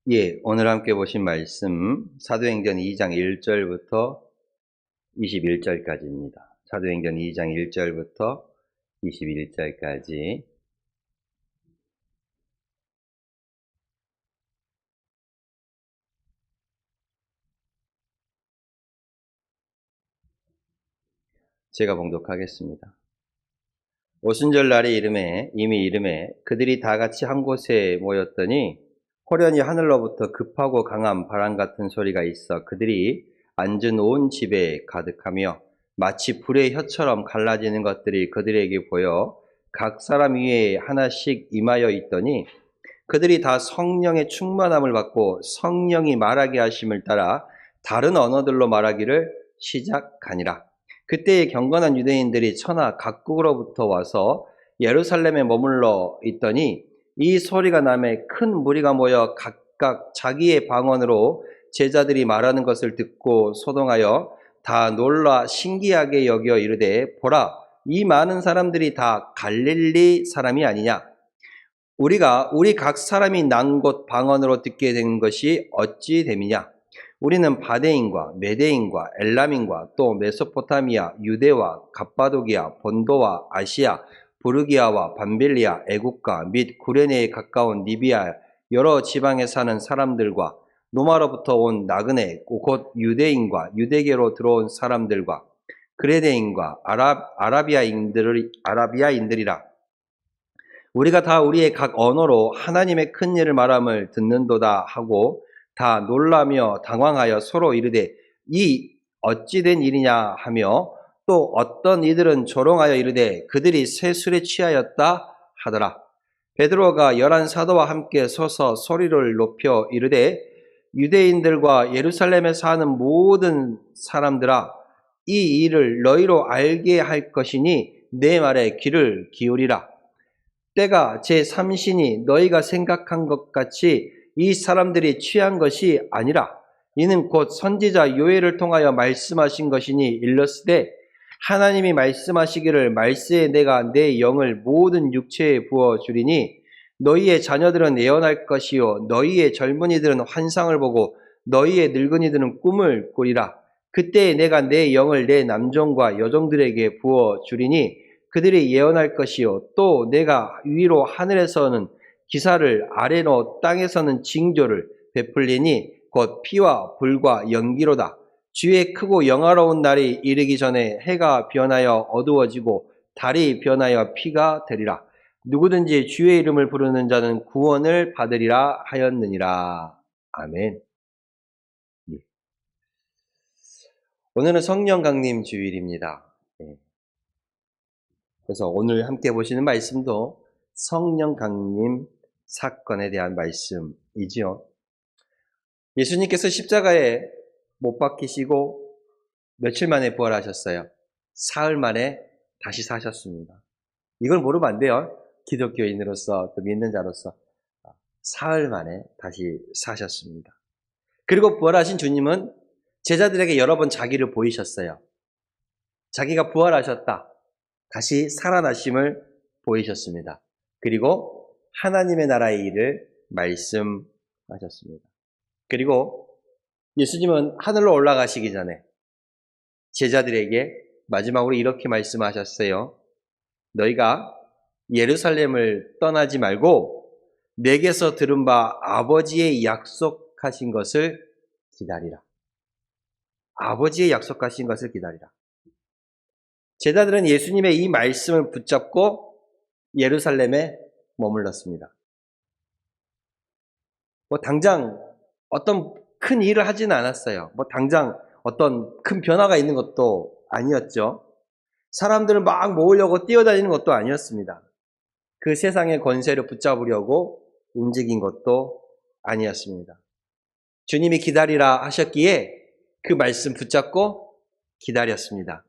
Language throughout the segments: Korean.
예, 오늘 함께 보신 말씀 사도행전 2장 1절부터 21절까지입니다. 사도행전 2장 1절부터 21절까지. 제가 봉독하겠습니다. 오순절날이 이미 이름에 그들이 다 같이 한 곳에 모였더니 호련히 하늘로부터 급하고 강한 바람 같은 소리가 있어 그들이 앉은 온 집에 가득하며 마치 불의 혀처럼 갈라지는 것들이 그들에게 보여 각 사람 위에 하나씩 임하여 있더니 그들이 다 성령의 충만함을 받고 성령이 말하게 하심을 따라 다른 언어들로 말하기를 시작하니라. 그때에 경건한 유대인들이 천하 각국으로부터 와서 예루살렘에 머물러 있더니 이 소리가 나매 큰 무리가 모여 각각 자기의 방언으로 제자들이 말하는 것을 듣고 소동하여 다 놀라 신기하게 여겨 이르되 보라, 이 많은 사람들이 다 갈릴리 사람이 아니냐? 우리가 우리 각 사람이 난 곳 방언으로 듣게 된 것이 어찌 됨이냐? 우리는 바데인과 메데인과 엘람인과 또 메소포타미아, 유대와 갑바도기아, 본도와 아시아, 부르기아와 밤빌리아, 애국가 및 구레네에 가까운 리비아 여러 지방에 사는 사람들과 노마로부터 온 나그네 곧 유대인과 유대계로 들어온 사람들과 그레네인과 아라비아인들이라. 우리가 다 우리의 각 언어로 하나님의 큰 일을 말함을 듣는도다 하고 다 놀라며 당황하여 서로 이르되 이 어찌 된 일이냐 하며 또 어떤 이들은 조롱하여 이르되 그들이 새 술에 취하였다 하더라. 베드로가 11 사도와 함께 서서 소리를 높여 이르되 유대인들과 예루살렘에 사는 모든 사람들아, 이 일을 너희로 알게 할 것이니 내 말에 귀를 기울이라. 때가 제3신이 너희가 생각한 것 같이 이 사람들이 취한 것이 아니라 이는 곧 선지자 요엘을 통하여 말씀하신 것이니 일렀으되 하나님이 말씀하시기를 말세에 내가 내 영을 모든 육체에 부어주리니 너희의 자녀들은 예언할 것이요 너희의 젊은이들은 환상을 보고 너희의 늙은이들은 꿈을 꾸리라. 그때에 내가 내 영을 내 남종과 여종들에게 부어주리니 그들이 예언할 것이요 또 내가 위로 하늘에서는 기사를 아래로 땅에서는 징조를 베풀리니 곧 피와 불과 연기로다. 주의 크고 영화로운 날이 이르기 전에 해가 변하여 어두워지고 달이 변하여 피가 되리라. 누구든지 주의 이름을 부르는 자는 구원을 받으리라 하였느니라. 아멘. 오늘은 성령 강림 주일입니다. 그래서 오늘 함께 보시는 말씀도 성령 강림 사건에 대한 말씀이지요. 예수님께서 십자가에 못 박히시고 며칠 만에 부활하셨어요. 사흘 만에 다시 사셨습니다. 이걸 모르면 안 돼요. 기독교인으로서 또 믿는 자로서 사흘 만에 다시 사셨습니다. 그리고 부활하신 주님은 제자들에게 여러 번 자기를 보이셨어요. 자기가 부활하셨다. 다시 살아나심을 보이셨습니다. 그리고 하나님의 나라의 일을 말씀하셨습니다. 그리고 예수님은 하늘로 올라가시기 전에 제자들에게 마지막으로 이렇게 말씀하셨어요. 너희가 예루살렘을 떠나지 말고 내게서 들은 바 아버지의 약속하신 것을 기다리라. 아버지의 약속하신 것을 기다리라. 제자들은 예수님의 이 말씀을 붙잡고 예루살렘에 머물렀습니다. 당장 어떤 큰 일을 하지는 않았어요. 당장 어떤 큰 변화가 있는 것도 아니었죠. 사람들을 막 모으려고 뛰어다니는 것도 아니었습니다. 그 세상의 권세를 붙잡으려고 움직인 것도 아니었습니다. 주님이 기다리라 하셨기에 그 말씀 붙잡고 기다렸습니다.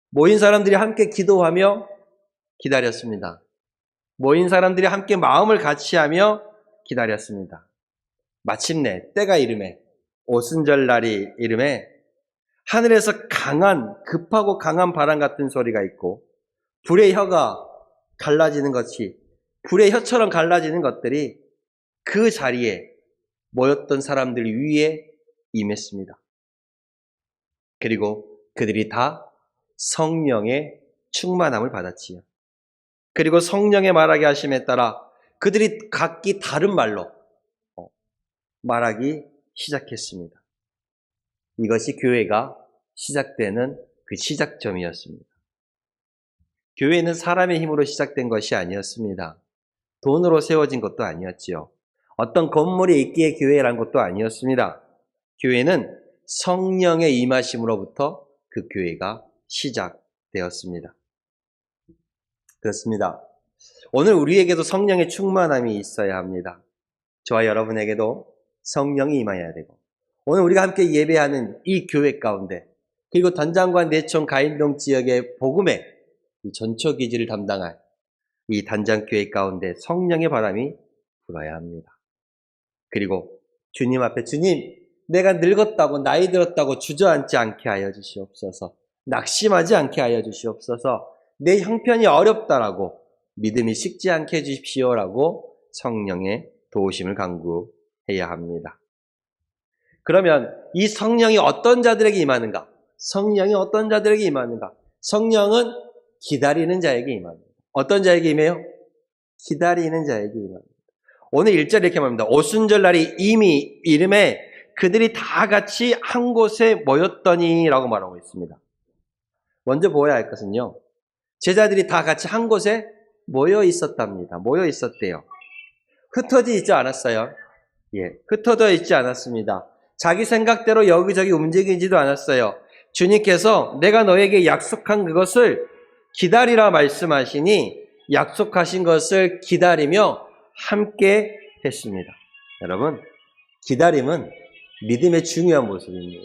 모인 사람들이 함께 기도하며 기다렸습니다. 모인 사람들이 함께 마음을 같이하며 기다렸습니다. 마침내 때가 이름에 오순절날이 이름에 하늘에서 급하고 강한 바람 같은 소리가 있고 불의 혀가 갈라지는 것이 불의 혀처럼 갈라지는 것들이 그 자리에 모였던 사람들 위에 임했습니다. 그리고 그들이 다 성령의 충만함을 받았지요. 그리고 성령의 말하게 하심에 따라 그들이 각기 다른 말로 말하기 시작했습니다. 이것이 교회가 시작되는 그 시작점이었습니다. 교회는 사람의 힘으로 시작된 것이 아니었습니다. 돈으로 세워진 것도 아니었지요. 어떤 건물이 있기에 교회란 것도 아니었습니다. 교회는 성령의 임하심으로부터 그 교회가 시작되었습니다. 그렇습니다. 오늘 우리에게도 성령의 충만함이 있어야 합니다. 저와 여러분에게도 성령이 임하여야 되고, 오늘 우리가 함께 예배하는 이 교회 가운데, 그리고 단장과 내촌 가인동 지역의 복음의 전초기지를 담당할 이 단장교회 가운데 성령의 바람이 불어야 합니다. 그리고 주님 앞에, 주님, 내가 늙었다고 나이 들었다고 주저앉지 않게 하여 주시옵소서, 낙심하지 않게 하여 주시옵소서, 내 형편이 어렵다라고 믿음이 식지 않게 해주십시오라고 성령의 도우심을 간구해야 합니다. 그러면 이 성령이 어떤 자들에게 임하는가? 성령이 어떤 자들에게 임하는가? 성령은 기다리는 자에게 임합니다. 어떤 자에게 임해요? 기다리는 자에게 임합니다. 오늘 1절에 이렇게 말합니다. 오순절날이 이미 이름에 그들이 다 같이 한 곳에 모였더니 라고 말하고 있습니다. 먼저 보아야 할 것은요, 제자들이 다 같이 한 곳에 모여 있었답니다. 모여 있었대요. 흩어져 있지 않았어요. 흩어져 있지 않았습니다. 자기 생각대로 여기저기 움직이지도 않았어요. 주님께서 내가 너에게 약속한 그것을 기다리라 말씀하시니 약속하신 것을 기다리며 함께 했습니다. 여러분, 기다림은 믿음의 중요한 모습입니다.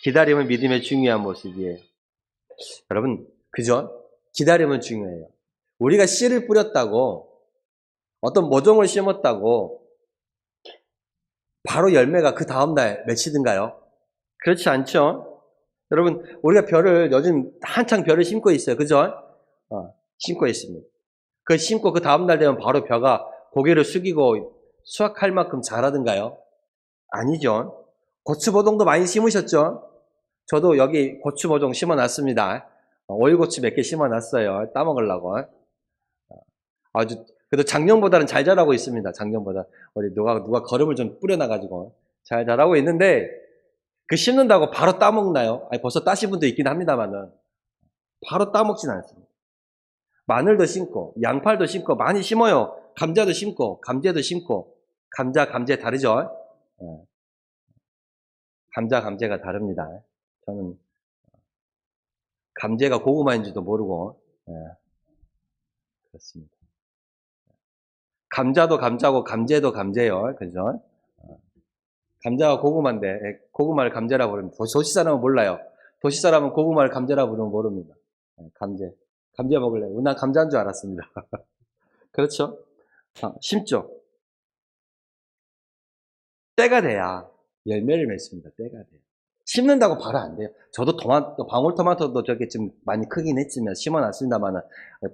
기다림은 믿음의 중요한 모습이에요. 여러분, 그죠? 기다림은 중요해요. 우리가 씨를 뿌렸다고, 어떤 모종을 심었다고 바로 열매가 그 다음날 맺히든가요? 그렇지 않죠? 여러분, 우리가 벼를, 요즘 한창 벼를 심고 있어요. 그죠? 심고 있습니다. 그 심고 그 다음날 되면 바로 벼가 고개를 숙이고 수확할 만큼 자라든가요? 아니죠. 고추보동도 많이 심으셨죠? 저도 여기 고추보동 심어놨습니다. 오일고추 몇 개 심어놨어요. 따먹으려고. 아주, 그래도 작년보다는 잘 자라고 있습니다. 작년보다. 우리 누가 거름을 좀 뿌려놔가지고 잘 자라고 있는데, 그 심는다고 바로 따먹나요? 아니, 벌써 따신 분도 있긴 합니다만은, 바로 따먹진 않습니다. 마늘도 심고, 양팔도 심고, 많이 심어요. 감자도 심고, 감재도 심고, 감재 다르죠? 감재가 다릅니다. 저는 감재가 고구마인지도 모르고, 그렇습니다. 감자도 감자고, 감재도 감재요. 그죠? 감자가 고구마인데, 고구마를 감재라고 부르면, 도시 사람은 몰라요. 도시 사람은 고구마를 감재라고 부르면 모릅니다. 감재 먹을래요. 난 감자인 줄 알았습니다. 그렇죠? 심죠? 때가 돼야 열매를 맺습니다. 때가 돼요. 심는다고 바로 안 돼요. 저도 방울토마토도 저렇게 좀 많이 크긴 했지만 심어놨습니다만,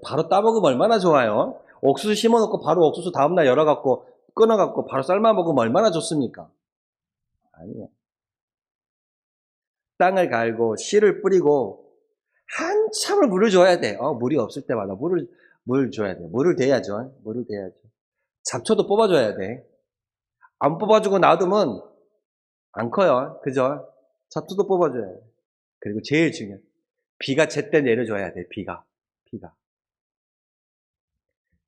바로 따먹으면 얼마나 좋아요? 옥수수 심어놓고 바로 옥수수 다음날 열어갖고 끊어갖고 바로 삶아 먹으면 얼마나 좋습니까? 아니에요. 땅을 갈고 씨를 뿌리고 한참을 물을 줘야 돼. 물이 없을 때마다 물 줘야 돼. 물을 대야죠. 잡초도 뽑아줘야 돼. 안 뽑아주고 놔두면 안 커요. 그죠? 잡초도 뽑아줘야 돼. 그리고 제일 중요한, 비가 제때 내려줘야 돼. 비가.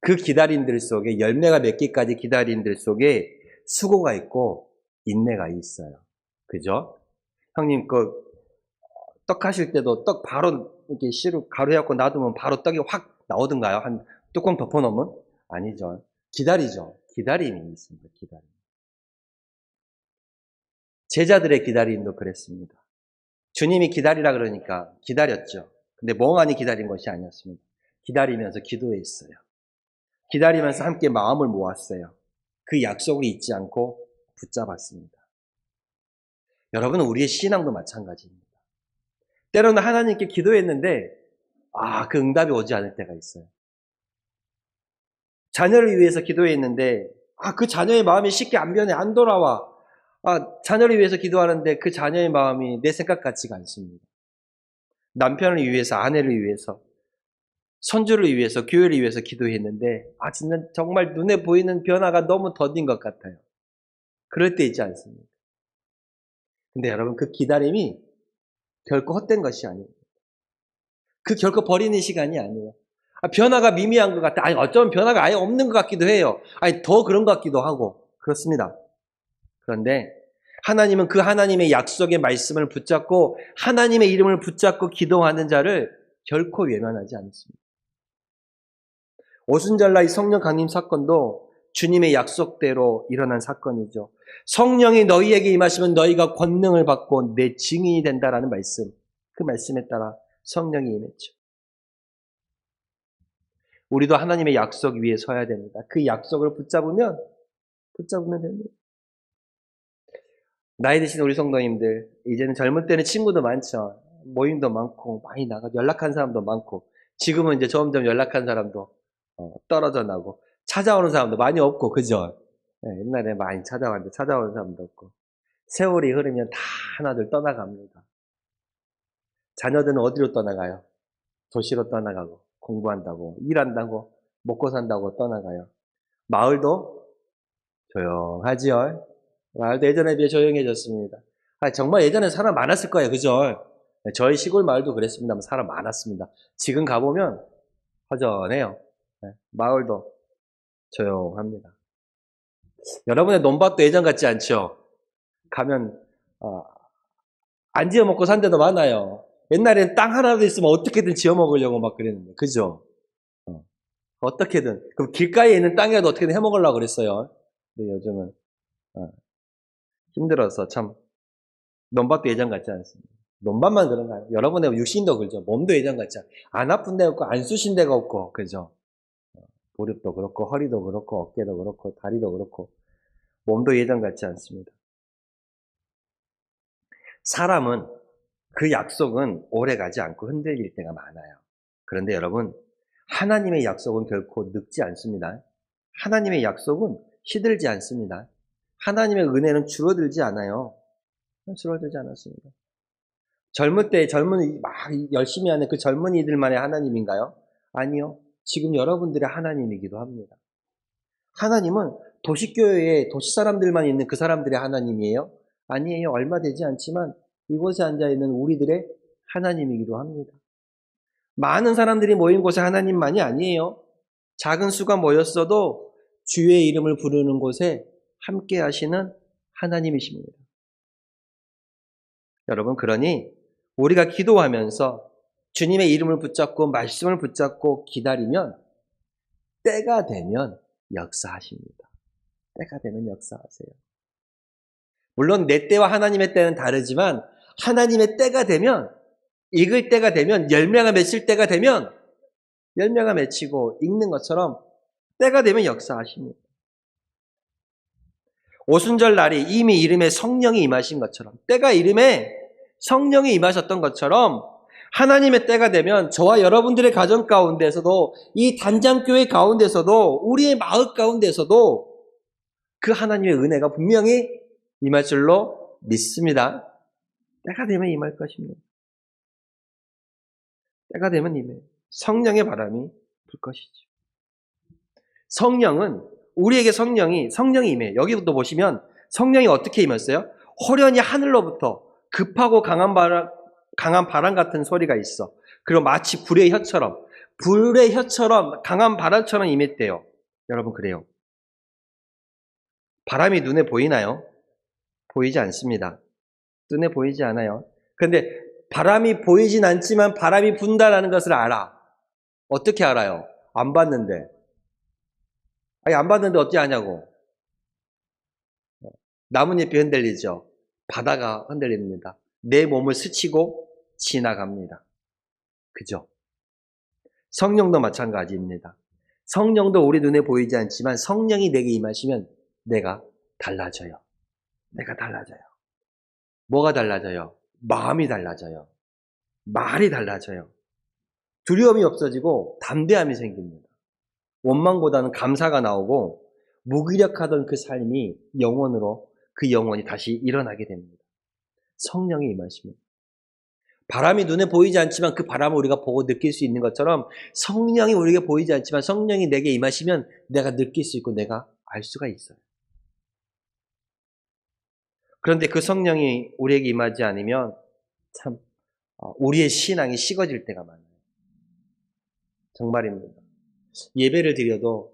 그 기다림들 속에, 열매가 맺기까지 기다림들 속에 수고가 있고 인내가 있어요. 그죠? 형님, 떡 하실 때도 떡 바로 이렇게 씨로 가루해갖고 놔두면 바로 떡이 확 나오던가요? 한 뚜껑 덮어놓으면? 아니죠. 기다리죠. 기다림이 있습니다. 기다림. 제자들의 기다림도 그랬습니다. 주님이 기다리라 그러니까 기다렸죠. 근데 멍하니 기다린 것이 아니었습니다. 기다리면서 기도했어요. 기다리면서 함께 마음을 모았어요. 그 약속을 잊지 않고 붙잡았습니다. 여러분은 우리의 신앙도 마찬가지입니다. 때로는 하나님께 기도했는데 그 응답이 오지 않을 때가 있어요. 자녀를 위해서 기도했는데 그 자녀의 마음이 쉽게 안 변해, 안 돌아와. 자녀를 위해서 기도하는데 그 자녀의 마음이 내 생각 같지가 않습니다. 남편을 위해서, 아내를 위해서, 손주를 위해서, 교회를 위해서 기도했는데 진짜 정말 눈에 보이는 변화가 너무 더딘 것 같아요. 그럴 때 있지 않습니까? 근데 여러분, 그 기다림이 결코 헛된 것이 아니에요. 그 결코 버리는 시간이 아니에요. 변화가 미미한 것 같아. 어쩌면 변화가 아예 없는 것 같기도 해요. 더 그런 것 같기도 하고. 그렇습니다. 그런데 하나님은 그 하나님의 약속의 말씀을 붙잡고 하나님의 이름을 붙잡고 기도하는 자를 결코 외면하지 않습니다. 오순절날 이 성령 강림 사건도 주님의 약속대로 일어난 사건이죠. 성령이 너희에게 임하시면 너희가 권능을 받고 내 증인이 된다라는 말씀. 그 말씀에 따라 성령이 임했죠. 우리도 하나님의 약속 위에 서야 됩니다. 그 약속을 붙잡으면 됩니다. 나이 드신 우리 성도님들, 이제는 젊은 때는 친구도 많죠. 모임도 많고 많이 나가고 연락한 사람도 많고, 지금은 이제 점점 연락한 사람도 떨어져 나고 찾아오는 사람도 많이 없고, 그죠? 옛날에 많이 찾아왔는데 찾아오는 사람도 없고, 세월이 흐르면 다 하나둘 떠나갑니다. 자녀들은 어디로 떠나가요? 도시로 떠나가고, 공부한다고, 일한다고, 먹고 산다고 떠나가요. 마을도 조용하지요. 마을도 예전에 비해 조용해졌습니다. 정말 예전에 사람 많았을 거예요. 그죠? 저희 시골 마을도 그랬습니다만 사람 많았습니다. 지금 가보면 허전해요. 마을도 조용합니다. 여러분의 논밭도 예전 같지 않죠? 가면 안 지어 먹고 산 데도 많아요. 옛날에는 땅 하나도 있으면 어떻게든 지어 먹으려고 막 그랬는데, 그죠? 어떻게든. 그럼 길가에 있는 땅이라도 어떻게든 해 먹으려고 그랬어요. 근데 요즘은 힘들어서 참 논밭도 예전 같지 않습니다. 논밭만 그런가요? 여러분의 육신도 그렇죠. 몸도 예전 같지 안 아픈 데가 없고 안 쑤신 데가 없고, 그죠? 무릎도 그렇고 허리도 그렇고 어깨도 그렇고 다리도 그렇고 몸도 예전 같지 않습니다. 사람은 그 약속은 오래가지 않고 흔들릴 때가 많아요. 그런데 여러분, 하나님의 약속은 결코 늙지 않습니다. 하나님의 약속은 시들지 않습니다. 하나님의 은혜는 줄어들지 않아요. 줄어들지 않았습니다. 젊을 때 막 열심히 하는 그 젊은이들만의 하나님인가요? 아니요. 지금 여러분들의 하나님이기도 합니다. 하나님은 도시교회에 도시 사람들만 있는 그 사람들의 하나님이에요? 아니에요. 얼마 되지 않지만 이곳에 앉아있는 우리들의 하나님이기도 합니다. 많은 사람들이 모인 곳에 하나님만이 아니에요. 작은 수가 모였어도 주의 이름을 부르는 곳에 함께 하시는 하나님이십니다. 여러분, 그러니 우리가 기도하면서 주님의 이름을 붙잡고 말씀을 붙잡고 기다리면 때가 되면 역사하십니다. 때가 되면 역사하세요. 물론 내 때와 하나님의 때는 다르지만 하나님의 때가 되면, 익을 때가 되면, 열매가 맺힐 때가 되면 열매가 맺히고 익는 것처럼 때가 되면 역사하십니다. 오순절 날이 이미 이름에 성령이 임하신 것처럼, 때가 이름에 성령이 임하셨던 것처럼 하나님의 때가 되면 저와 여러분들의 가정 가운데서도, 이 단장교회 가운데서도, 우리의 마을 가운데서도 그 하나님의 은혜가 분명히 임할 줄로 믿습니다. 때가 되면 임할 것입니다. 때가 되면 임해요. 성령의 바람이 불 것이죠. 성령은, 우리에게 성령이 임해요. 여기부터 보시면 성령이 어떻게 임했어요? 호련히 하늘로부터 급하고 강한 바람 같은 소리가 있어. 그리고 마치 불의 혀처럼 강한 바람처럼 임했대요. 여러분, 그래요. 바람이 눈에 보이나요? 보이지 않습니다. 눈에 보이지 않아요. 그런데 바람이 보이진 않지만 바람이 분다라는 것을 알아. 어떻게 알아요? 안 봤는데. 안 봤는데 어찌 아냐고. 나뭇잎이 흔들리죠. 바다가 흔들립니다. 내 몸을 스치고 지나갑니다. 그죠? 성령도 마찬가지입니다. 성령도 우리 눈에 보이지 않지만 성령이 내게 임하시면 내가 달라져요. 내가 달라져요. 뭐가 달라져요? 마음이 달라져요. 말이 달라져요. 두려움이 없어지고 담대함이 생깁니다. 원망보다는 감사가 나오고, 무기력하던 그 삶이 영원으로 그 영혼이 다시 일어나게 됩니다. 성령이 임하시면. 바람이 눈에 보이지 않지만 그 바람을 우리가 보고 느낄 수 있는 것처럼 성령이 우리에게 보이지 않지만 성령이 내게 임하시면 내가 느낄 수 있고 내가 알 수가 있어요. 그런데 그 성령이 우리에게 임하지 않으면 참 우리의 신앙이 식어질 때가 많아요. 정말입니다. 예배를 드려도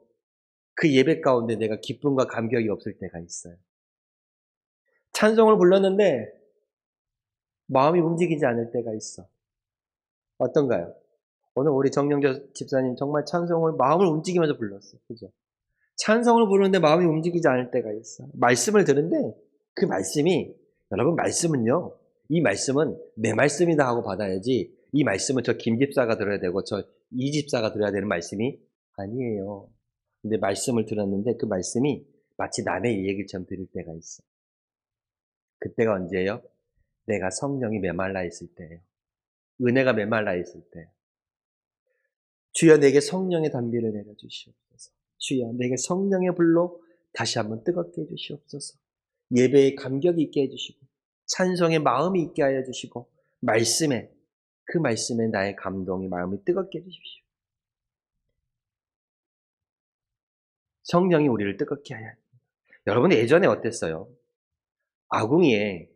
그 예배 가운데 내가 기쁨과 감격이 없을 때가 있어요. 찬송을 불렀는데 마음이 움직이지 않을 때가 있어. 어떤가요? 오늘 우리 정영재 집사님 정말 찬송을 마음을 움직이면서 불렀어요. 그죠? 찬송을 부르는데 마음이 움직이지 않을 때가 있어. 말씀을 들은데 그 말씀이, 여러분 말씀은요, 이 말씀은 내 말씀이다 하고 받아야지 이 말씀은 저 김 집사가 들어야 되고 저 이 집사가 들어야 되는 말씀이 아니에요. 근데 말씀을 들었는데 그 말씀이 마치 남의 얘기처럼 들을 때가 있어. 그때가 언제예요? 내가 성령이 메말라 있을 때예요. 은혜가 메말라 있을 때. 주여 내게 성령의 담비를 내려주시옵소서. 주여 내게 성령의 불로 다시 한번 뜨겁게 해주시옵소서. 예배에 감격이 있게 해주시고 찬송의 마음이 있게 하여 주시고 말씀에 그 말씀에 나의 감동이 마음이 뜨겁게 해주십시오. 성령이 우리를 뜨겁게 하여 합니다. 여러분 예전에 어땠어요? 아궁이에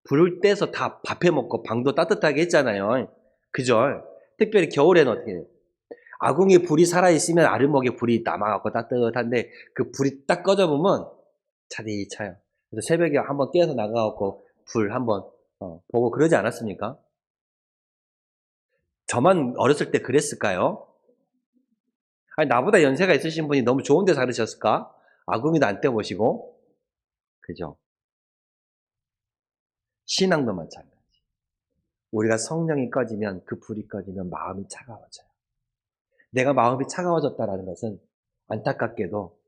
불을 떼서 다 밥해 먹고 방도 따뜻하게 했잖아요. 그죠? 특별히 겨울에는 어떻게 해요? 아궁이에 불이 살아있으면 아랫목에 불이 남아갖고 따뜻한데 그 불이 딱 꺼져보면 차디차요. 그래서 새벽에 한번 깨서 나가갖고 불 한번 보고 그러지 않았습니까? 저만 어렸을 때 그랬을까요? 아니, 나보다 연세가 있으신 분이 너무 좋은 데 살으셨을까? 아궁이도 안 떼보시고. 그죠? 신앙도 마찬가지. 우리가 성령이 꺼지면 그 불이 꺼지면 마음이 차가워져요. 내가 마음이 차가워졌다는 것은 안타깝게도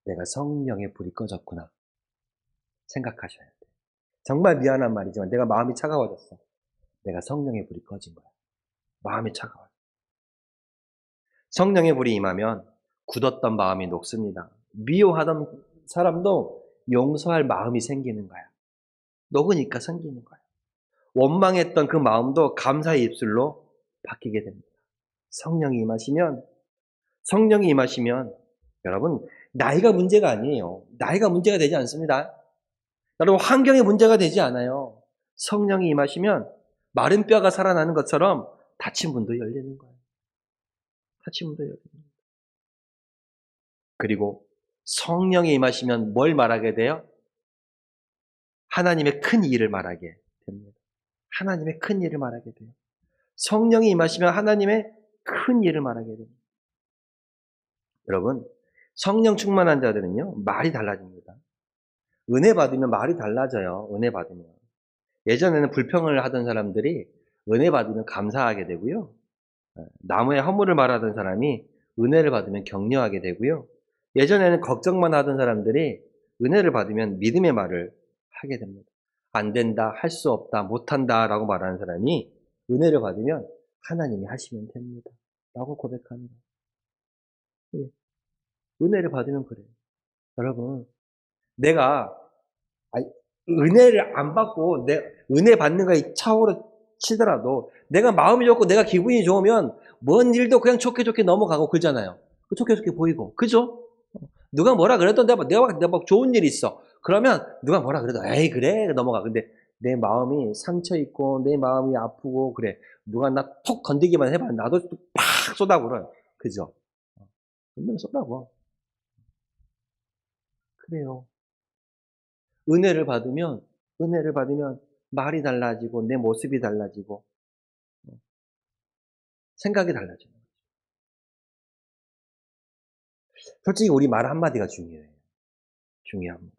내가 성령의 불이 꺼졌구나 생각하셔야 돼요. 정말 미안한 말이지만 내가 마음이 차가워졌어. 내가 성령의 불이 꺼진 거야. 마음이 차가워요. 성령의 불이 임하면 굳었던 마음이 녹습니다. 미워하던 사람도 용서할 마음이 생기는 거야. 녹으니까 생기는 거야. 원망했던 그 마음도 감사의 입술로 바뀌게 됩니다. 성령이 임하시면 여러분 나이가 문제가 아니에요. 나이가 문제가 되지 않습니다. 여러분 환경이 문제가 되지 않아요. 성령이 임하시면 마른 뼈가 살아나는 것처럼 다친 문도 열리는 거예요. 다친 문도 열리는 거예요. 그리고 성령이 임하시면 뭘 말하게 돼요? 하나님의 큰 일을 말하게 됩니다. 하나님의 큰 일을 말하게 돼요. 성령이 임하시면 하나님의 큰 일을 말하게 됩니다. 여러분, 성령 충만한 자들은요, 말이 달라집니다. 은혜 받으면 말이 달라져요. 은혜 받으면. 예전에는 불평을 하던 사람들이 은혜 받으면 감사하게 되고요. 나무의 허물을 말하던 사람이 은혜를 받으면 격려하게 되고요. 예전에는 걱정만 하던 사람들이 은혜를 받으면 믿음의 말을 하게 됩니다. 안 된다, 할 수 없다, 못한다 라고 말하는 사람이 은혜를 받으면 하나님이 하시면 됩니다. 라고 고백합니다. 은혜를 받으면 그래요. 여러분, 내가 은혜를 안 받고 은혜 받는 거에 차오르 치더라도 내가 마음이 좋고 내가 기분이 좋으면 뭔 일도 그냥 좋게 넘어가고 그러잖아요. 좋게 보이고. 그죠? 누가 뭐라 그래도 내가 막 좋은 일이 있어. 그러면 누가 뭐라 그래도 에이 그래 넘어가. 근데 내 마음이 상처 있고 내 마음이 아프고 그래. 누가 나 톡 건드기만 해봐. 나도 팍 쏟아버려요. 그죠? 근데 쏟아버. 그래요. 은혜를 받으면 말이 달라지고 내 모습이 달라지고 생각이 달라져요. 솔직히 우리 말 한마디가 중요합니다.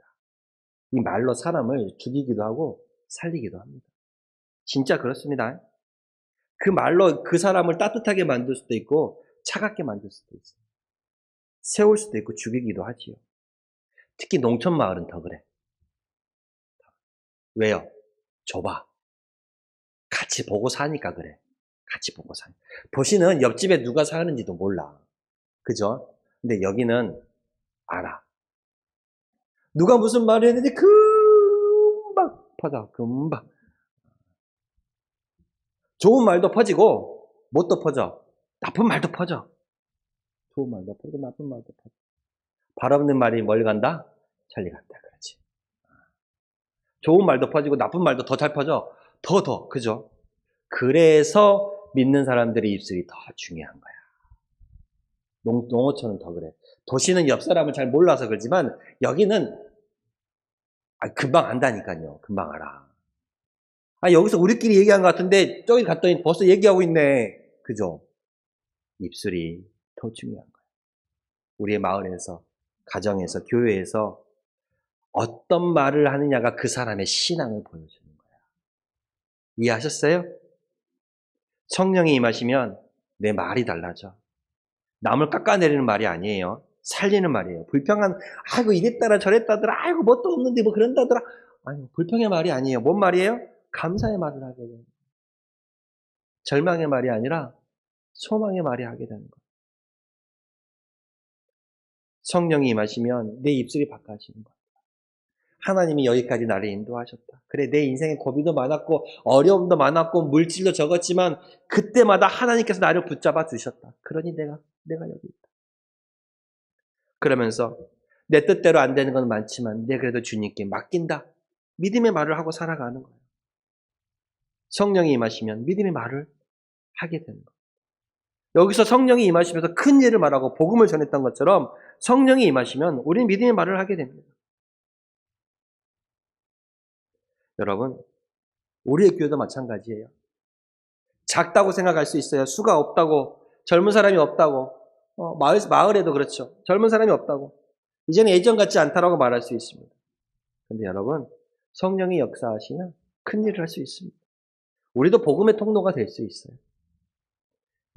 이 말로 사람을 죽이기도 하고 살리기도 합니다. 진짜 그렇습니다. 그 말로 그 사람을 따뜻하게 만들 수도 있고 차갑게 만들 수도 있어요. 세울 수도 있고 죽이기도 하지요. 특히 농촌 마을은 더 그래. 왜요? 좁아. 같이 보고 사니까 그래. 같이 보고 사니까. 도시는 옆집에 누가 사는지도 몰라. 그죠? 근데 여기는 알아. 누가 무슨 말을 했는지 금방 퍼져. 금방. 좋은 말도 퍼지고 뭣도 퍼져. 나쁜 말도 퍼져. 좋은 말도 퍼지고 나쁜 말도 퍼져. 발 없는 말이 멀리 간다? 천리 간다. 그렇지. 좋은 말도 퍼지고 나쁜 말도 더 잘 퍼져. 더. 그죠? 그래서 믿는 사람들의 입술이 더 중요한 거야. 농어촌은 더 그래. 도시는 옆 사람을 잘 몰라서 그러지만 여기는 금방 안다니까요. 금방 알아. 여기서 우리끼리 얘기한 것 같은데 저기 갔더니 벌써 얘기하고 있네. 그죠? 입술이 더 중요한 거야. 우리의 마을에서, 가정에서, 교회에서 어떤 말을 하느냐가 그 사람의 신앙을 보여주는 거야. 이해하셨어요? 성령이 임하시면 내 말이 달라져. 남을 깎아내리는 말이 아니에요. 살리는 말이에요. 불평한, 아이고 이랬다라 저랬다더라, 아이고 뭣도 없는데 뭐 그런다더라. 불평의 말이 아니에요. 뭔 말이에요? 감사의 말을 하게 되는 거예요. 절망의 말이 아니라 소망의 말이 하게 되는 거예요. 성령이 임하시면 내 입술이 바꿔지는 거예요. 하나님이 여기까지 나를 인도하셨다. 그래, 내 인생에 고비도 많았고 어려움도 많았고 물질도 적었지만 그때마다 하나님께서 나를 붙잡아 주셨다. 그러니 내가 여기 있다. 그러면서 내 뜻대로 안 되는 건 많지만 내 그래도 주님께 맡긴다. 믿음의 말을 하고 살아가는 거예요. 성령이 임하시면 믿음의 말을 하게 되는 거예요. 여기서 성령이 임하시면서 큰 일을 말하고 복음을 전했던 것처럼 성령이 임하시면 우리는 믿음의 말을 하게 됩니다. 여러분, 우리의 교회도 마찬가지예요. 작다고 생각할 수 있어요. 수가 없다고, 젊은 사람이 없다고. 마을에도 그렇죠. 젊은 사람이 없다고. 이제는 예전 같지 않다라고 말할 수 있습니다. 그런데 여러분, 성령이 역사하시면 큰 일을 할 수 있습니다. 우리도 복음의 통로가 될 수 있어요.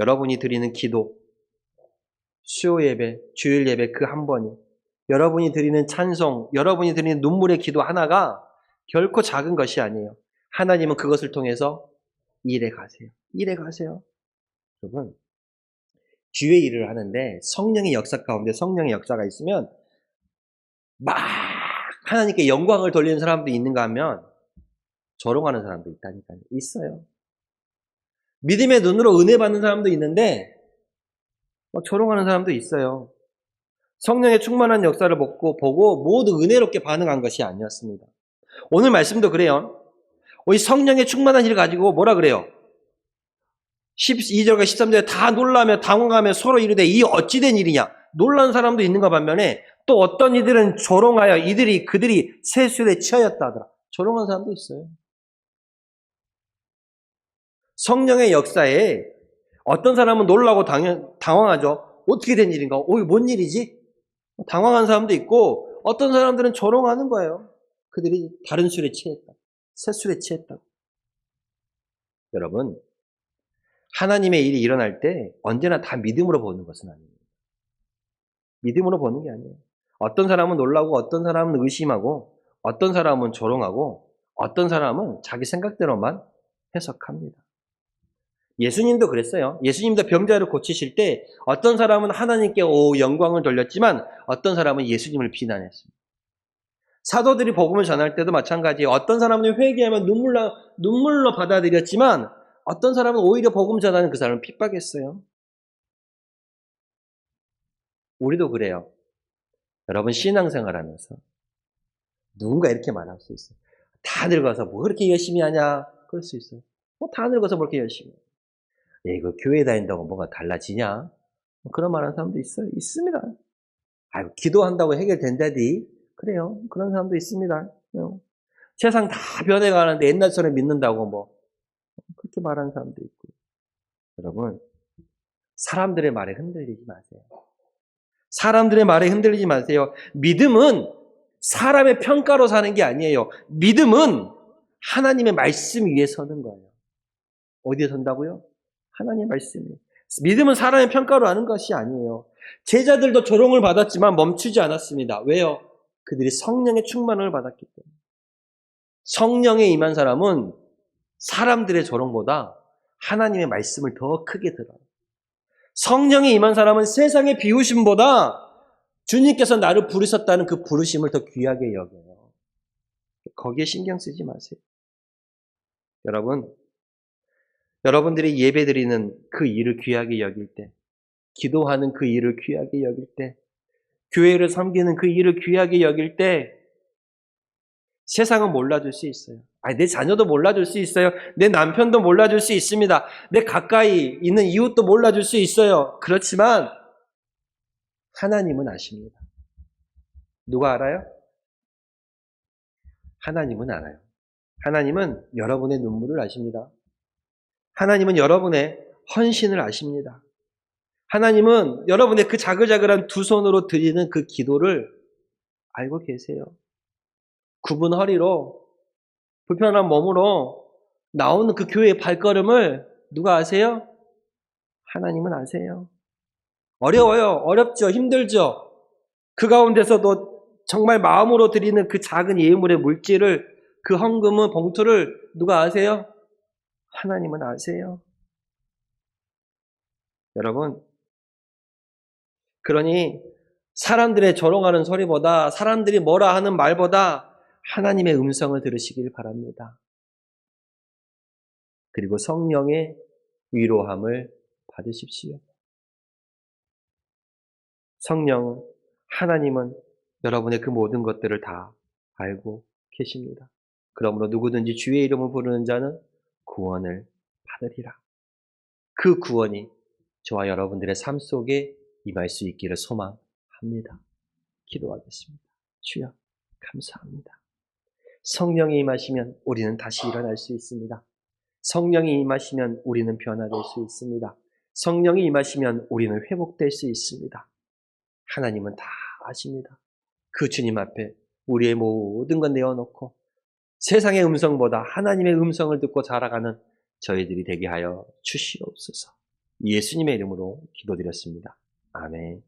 여러분이 드리는 기도, 수요 예배, 주일 예배 그 한 번이, 여러분이 드리는 찬송, 여러분이 드리는 눈물의 기도 하나가 결코 작은 것이 아니에요. 하나님은 그것을 통해서 일해 가세요. 일해 가세요. 여러분, 주의 일을 하는데 성령의 역사 가운데 성령의 역사가 있으면 막 하나님께 영광을 돌리는 사람도 있는가 하면 조롱하는 사람도 있다니까요. 있어요. 믿음의 눈으로 은혜 받는 사람도 있는데 막 조롱하는 사람도 있어요. 성령의 충만한 역사를 보고 모두 은혜롭게 반응한 것이 아니었습니다. 오늘 말씀도 그래요. 이 성령의 충만한 일을 가지고 뭐라 그래요? 12절과 13절에 다 놀라며 당황하며 서로 이르되 이 어찌된 일이냐? 놀란 사람도 있는가 반면에 또 어떤 이들은 조롱하여 그들이 세술에 취하였다 하더라. 조롱한 사람도 있어요. 성령의 역사에 어떤 사람은 놀라고 당황하죠. 어떻게 된 일인가? 이게 뭔 일이지? 당황한 사람도 있고 어떤 사람들은 조롱하는 거예요. 그들이 다른 술에 취했다. 새 술에 취했다. 여러분, 하나님의 일이 일어날 때 언제나 다 믿음으로 보는 것은 아닙니다. 믿음으로 보는 게 아니에요. 어떤 사람은 놀라고 어떤 사람은 의심하고 어떤 사람은 조롱하고 어떤 사람은 자기 생각대로만 해석합니다. 예수님도 그랬어요. 예수님도 병자를 고치실 때 어떤 사람은 하나님께 영광을 돌렸지만 어떤 사람은 예수님을 비난했습니다. 사도들이 복음을 전할 때도 마찬가지예요. 어떤 사람은 회개하면 눈물로 받아들였지만 어떤 사람은 오히려 복음 전하는 그 사람을 핍박했어요. 우리도 그래요. 여러분 신앙생활 하면서 누군가 이렇게 말할 수 있어요. 다 늙어서 뭐 그렇게 열심히 하냐? 그럴 수 있어요. 다 늙어서 뭐 그렇게 열심히 해. 이거 교회 다닌다고 뭐가 달라지냐? 그런 말하는 사람도 있어요. 있습니다. 기도한다고 해결된다디? 그래요. 그런 사람도 있습니다. 세상 다 변해가는데 옛날처럼 믿는다고 그렇게 말하는 사람도 있고. 여러분, 사람들의 말에 흔들리지 마세요. 사람들의 말에 흔들리지 마세요. 믿음은 사람의 평가로 사는 게 아니에요. 믿음은 하나님의 말씀 위에 서는 거예요. 어디에 선다고요? 하나님의 말씀 위에. 믿음은 사람의 평가로 하는 것이 아니에요. 제자들도 조롱을 받았지만 멈추지 않았습니다. 왜요? 그들이 성령의 충만을 받았기 때문에. 성령에 임한 사람은 사람들의 조롱보다 하나님의 말씀을 더 크게 들어요. 성령에 임한 사람은 세상의 비웃음보다 주님께서 나를 부르셨다는 그 부르심을 더 귀하게 여겨요. 거기에 신경 쓰지 마세요. 여러분들이 예배드리는 그 일을 귀하게 여길 때, 기도하는 그 일을 귀하게 여길 때, 교회를 섬기는 그 일을 귀하게 여길 때 세상은 몰라줄 수 있어요. 내 자녀도 몰라줄 수 있어요. 내 남편도 몰라줄 수 있습니다. 내 가까이 있는 이웃도 몰라줄 수 있어요. 그렇지만 하나님은 아십니다. 누가 알아요? 하나님은 알아요. 하나님은 여러분의 눈물을 아십니다. 하나님은 여러분의 헌신을 아십니다. 하나님은 여러분의 그 자글자글한 두 손으로 드리는 그 기도를 알고 계세요. 굽은 허리로 불편한 몸으로 나오는 그 교회의 발걸음을 누가 아세요? 하나님은 아세요. 어려워요. 어렵죠. 힘들죠. 그 가운데서도 정말 마음으로 드리는 그 작은 예물의 물질을, 그 헌금은 봉투를 누가 아세요? 하나님은 아세요. 여러분, 그러니 사람들의 조롱하는 소리보다, 사람들이 뭐라 하는 말보다 하나님의 음성을 들으시길 바랍니다. 그리고 성령의 위로함을 받으십시오. 성령, 하나님은 여러분의 그 모든 것들을 다 알고 계십니다. 그러므로 누구든지 주의 이름을 부르는 자는 구원을 받으리라. 그 구원이 저와 여러분들의 삶 속에 임할 수 있기를 소망합니다. 기도하겠습니다. 주여, 감사합니다. 성령이 임하시면 우리는 다시 일어날 수 있습니다. 성령이 임하시면 우리는 변화될 수 있습니다. 성령이 임하시면 우리는 회복될 수 있습니다. 하나님은 다 아십니다. 그 주님 앞에 우리의 모든 것 내어놓고 세상의 음성보다 하나님의 음성을 듣고 자라가는 저희들이 되게 하여 주시옵소서. 예수님의 이름으로 기도드렸습니다. 아멘.